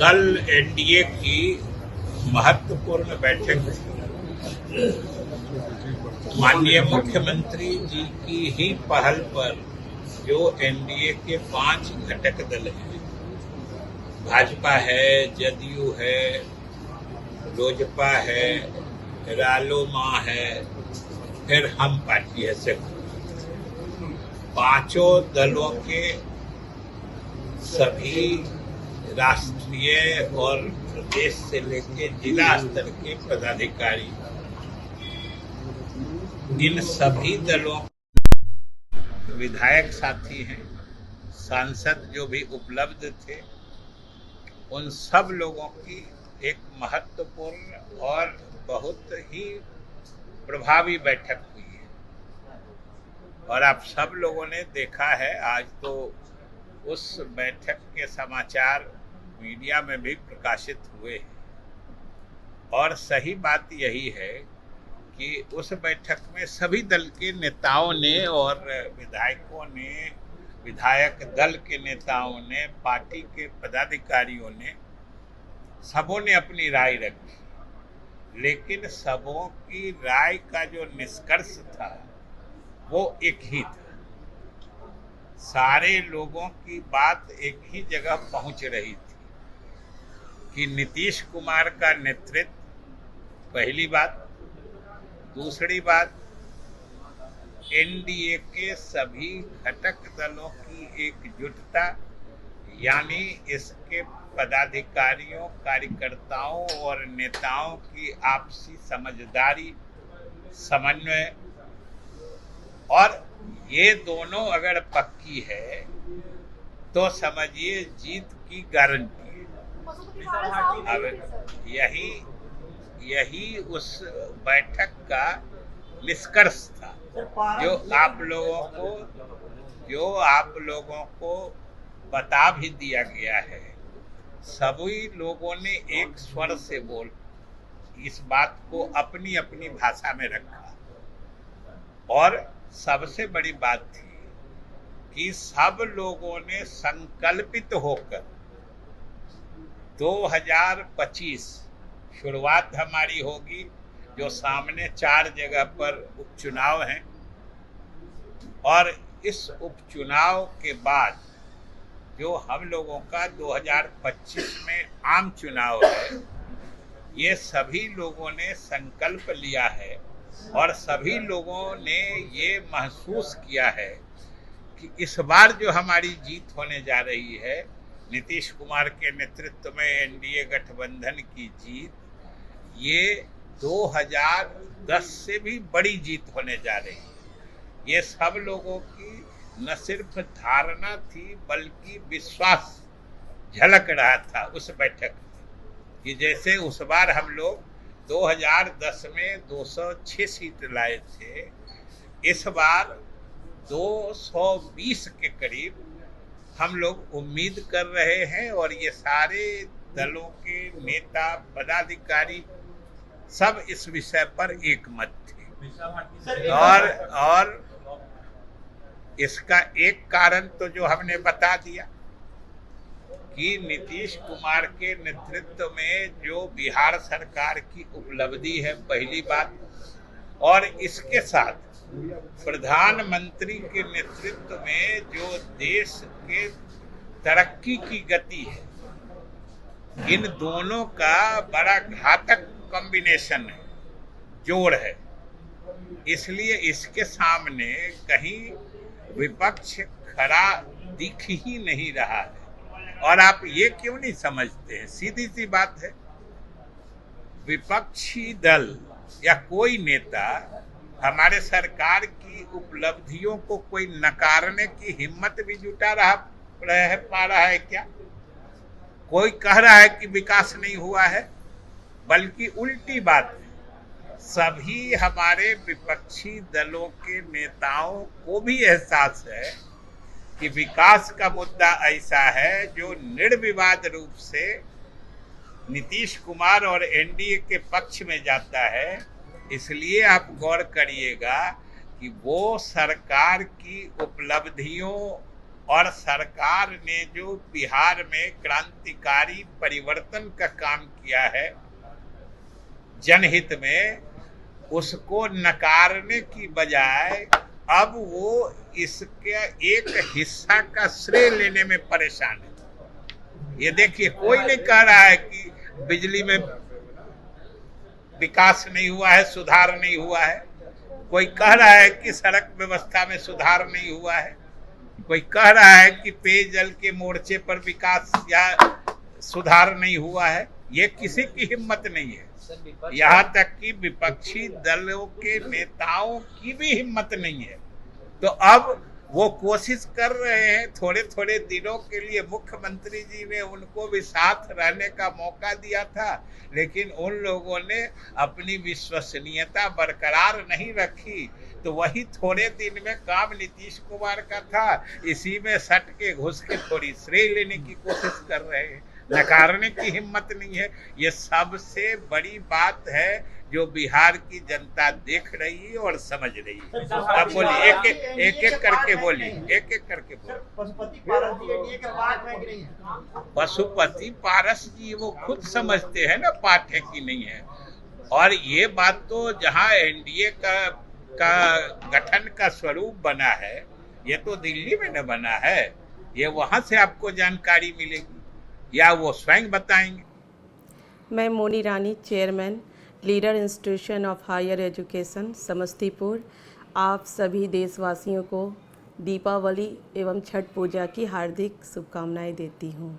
कल एनडीए की महत्वपूर्ण बैठक थी। माननीय मुख्यमंत्री जी की ही पहल पर जो एनडीए के 5 घटक दल हैं, भाजपा है, जदयू है, लोजपा है, रालोमा है, फिर हम पार्टी है, सिर्फ पांचों दलों के सभी राष्ट्रीय और प्रदेश से लेकर जिला स्तर के पदाधिकारी, इन सभी दलों विधायक साथी हैं, सांसद जो भी उपलब्ध थे, उन सब लोगों की एक महत्वपूर्ण और बहुत ही प्रभावी बैठक हुई है। और आप सब लोगों ने देखा है, आज तो उस बैठक के समाचार मीडिया में भी प्रकाशित हुए हैं। और सही बात यही है कि उस बैठक में सभी दल के नेताओं ने और विधायकों ने, विधायक दल के नेताओं ने, पार्टी के पदाधिकारियों ने, सबों ने अपनी राय रखी। लेकिन सबों की राय का जो निष्कर्ष था वो एक ही था। सारे लोगों की बात एक ही जगह पहुंच रही थी कि नीतीश कुमार का नेतृत्व, पहली बात। दूसरी बात, एनडीए के सभी घटक दलों की एकजुटता, यानी इसके पदाधिकारियों, कार्यकर्ताओं और नेताओं की आपसी समझदारी, समन्वय, और ये दोनों अगर पक्की है तो समझिए जीत की गारंटी है। अब यही उस बैठक का निष्कर्ष था जो आप लोगों को बता भी दिया गया है। सभी लोगों ने एक स्वर से बोल इस बात को अपनी अपनी भाषा में रखा। और सबसे बड़ी बात थी कि सब लोगों ने संकल्पित होकर 2025 शुरुआत हमारी होगी, जो सामने 4 जगह पर उपचुनाव हैं, और इस उपचुनाव के बाद जो हम लोगों का 2025 में आम चुनाव है, ये सभी लोगों ने संकल्प लिया है और सभी लोगों ने ये महसूस किया है कि इस बार जो हमारी जीत होने जा रही है, नीतीश कुमार के नेतृत्व में एनडीए गठबंधन की जीत, ये 2010 से भी बड़ी जीत होने जा रही है। ये सब लोगों की न सिर्फ धारणा थी बल्कि विश्वास झलक रहा था उस बैठक में कि जैसे उस बार हम लोग 2010 में 206 सीट लाए थे, इस बार 220 के करीब हम लोग उम्मीद कर रहे हैं। और ये सारे दलों के नेता, पदाधिकारी सब इस विषय पर एकमत थे। और इसका एक कारण तो जो हमने बता दिया कि नीतीश कुमार के नेतृत्व में जो बिहार सरकार की उपलब्धि है, पहली बात, और इसके साथ प्रधानमंत्री के नेतृत्व में जो देश के तरक्की की गति है, इन दोनों का बड़ा घातक कॉम्बिनेशन है, जोड़ है। इसलिए इसके सामने कहीं विपक्ष खड़ा दिख ही नहीं रहा है। और आप ये क्यों नहीं समझते हैं? सीधी सी बात है, विपक्षी दल या कोई नेता हमारे सरकार की उपलब्धियों को कोई नकारने की हिम्मत भी जुटा पा रहा है क्या? कोई कह रहा है कि विकास नहीं हुआ है, बल्कि उल्टी बात है। सभी हमारे विपक्षी दलों के नेताओं को भी एहसास है कि विकास का मुद्दा ऐसा है जो निर्विवाद रूप से नीतीश कुमार और एनडीए के पक्ष में जाता है। इसलिए आप गौर करिएगा कि वो सरकार की उपलब्धियों और सरकार ने जो बिहार में क्रांतिकारी परिवर्तन का काम किया है जनहित में, उसको नकारने की बजाय अब वो इसके एक हिस्सा का श्रेय लेने में परेशान है। ये देखिए, कोई नहीं कह रहा है कि बिजली में विकास नहीं हुआ है, सुधार नहीं हुआ है। कोई कह रहा है कि सड़क व्यवस्था में सुधार नहीं हुआ है। कोई कह रहा है कि पेयजल के मोर्चे पर विकास या सुधार नहीं हुआ है। ये किसी की हिम्मत नहीं है। यहाँ तक कि विपक्षी दलों के नेताओं की भी हिम्मत नहीं है। तो अब वो कोशिश कर रहे हैं, थोड़े थोड़े दिनों के लिए मुख्यमंत्री जी ने उनको भी साथ रहने का मौका दिया था, लेकिन उन लोगों ने अपनी विश्वसनीयता बरकरार नहीं रखी। तो वही थोड़े दिन में काम नीतीश कुमार का था, इसी में सट के घुस के थोड़ी श्रेय लेने की कोशिश कर रहे हैं। नकारने की हिम्मत नहीं है। ये सबसे बड़ी बात है जो बिहार की जनता देख रही है और समझ रही है। अब बोलिए, एक करके बोलिए, एक करके बोलिए। पशुपति पारस जी वो खुद समझते हैं ना पाठ है कि नहीं है। और ये बात तो जहाँ एनडीए का गठन का स्वरूप बना है, ये तो दिल्ली में न बना है। ये वहां से आपको जानकारी मिलेगी या वो स्वयं बताएंगे। मैं Moni Rani, chairman leader institution of higher education Samastipur, आप सभी देशवासियों को दीपावली एवं छठ पूजा की हार्दिक शुभकामनाएं देती हूँ।